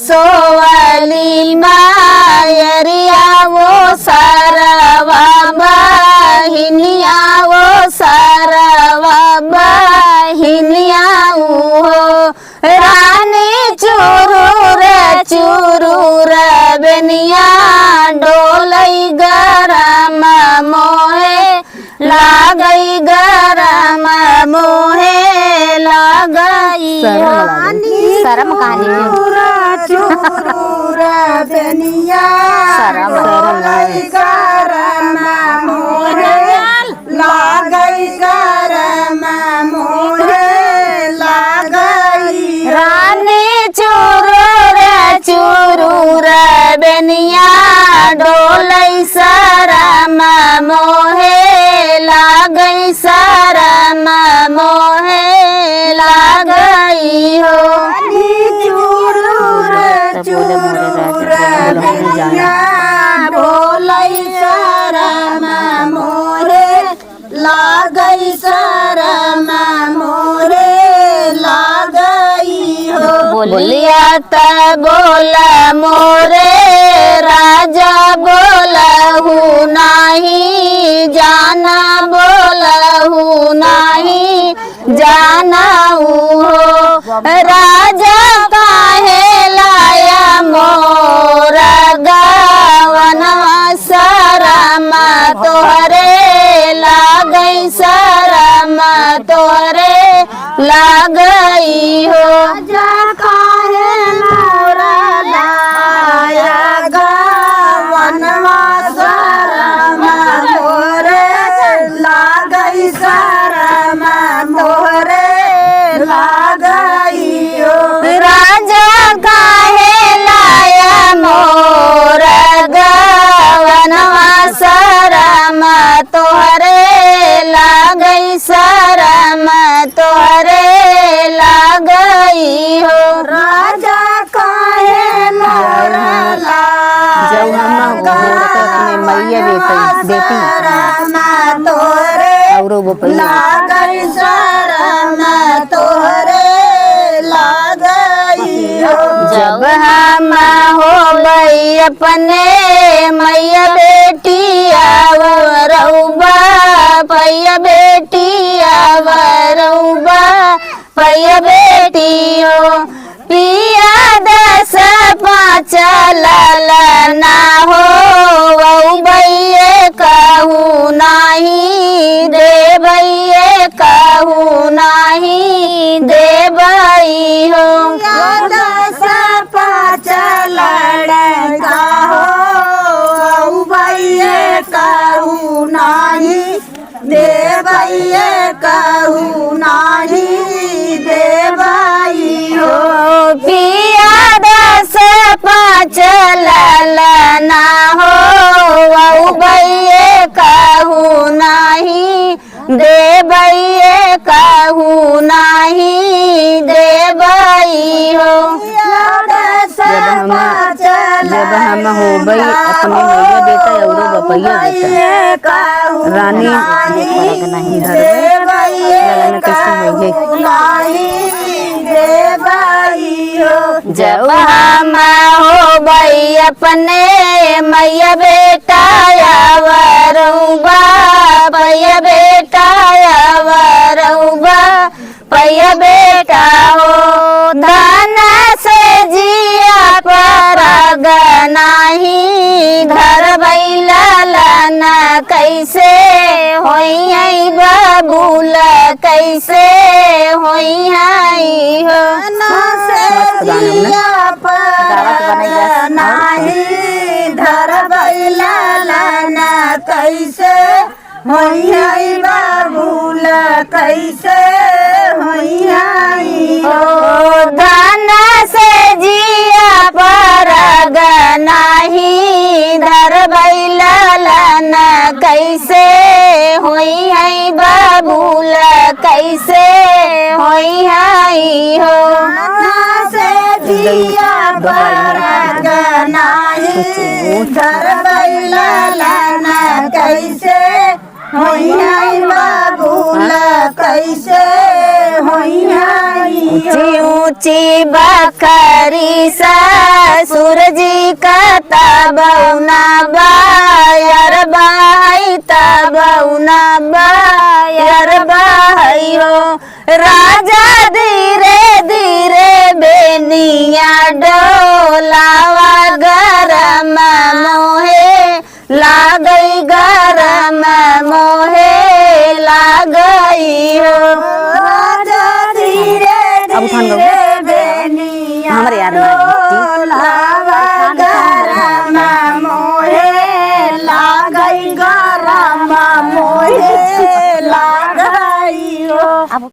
सोवली मायरिया वो सरवा बहिनिया वो सरवा बहिनिया हो रानी चुरूर चुरूर बेनिया डोलई गरम मोहे लागई गरम मोहे लागई शर्म कहानी चुरूर बेनिया डोलई गरम मोहे लागई गरम मोहे लागई रानी चुरूर चुरूर बेनिया डोलई शरम मोहे लागई शरम मोहे लागई हो चुरूर चुरूर बेनिया डोलई शरम मोहे लागई शरम मोहे लागई हो बोलिया त बोल मोरे राजा बोलहु नाही जाना बोलहु नाही जाना हो राजा काहे लाया मोर गवन शरम तोहरे लागई शरम तोहरे लागई हो राजा काहे मोर लाया गवन शरम तोहरे लागई शरम तोहरे लागई हो राजा काहे लाया मोर गवन शरम तोहरे लागई शरम तोहरे लागई हो राजा काहे मोर जब हम अपने मैया बेटी तोहरे और वो लागई शरम तोहरे लागई हो जब हम हो गई अपने मैया बेटी आवरौबा पैया बेटी आवरौबा पैया बेटी हो पिया 10 5 ललना हो बैये कहू नाही देवैये कहू नाही देवई हो 10 5 लड़का हो बैये कहू नाही देवैये कहू नाही देवई हो पिया 10 5 ललना हो बैये कहू नाही देवैये कहू नाही देवई हो जब हम हो गई अपने मैया बेटा और बपैया बेटा रानी नहीं जब हम हो गई अपने मैया बेटा आवरौबा पैया बेटा आवरौबा पैया बेटा हो धन से जिया पर नाही घर बैला लाना कैसे होई बाबूल कैसे होई हो नाही घर बैला लाना कैसे होई बाबूल कैसे होई हो धन से जिया पर नाही धर बैला लाना कैसे होई बाबूल कैसे होई हो से जिया पर नाही धर बैला लाना कैसे होई बाबूल कैसे ऊंची ऊंची बकरी ससुर जी का तबौना बायर बाई तबौना बायर बाई हो राजा धीरे धीरे बेनिया डोलावा गरम मोहे लागई गरम मोहे लागई हो राजा धीरे अब उठान लो। धीरे बेनिया हमारे याद में डोला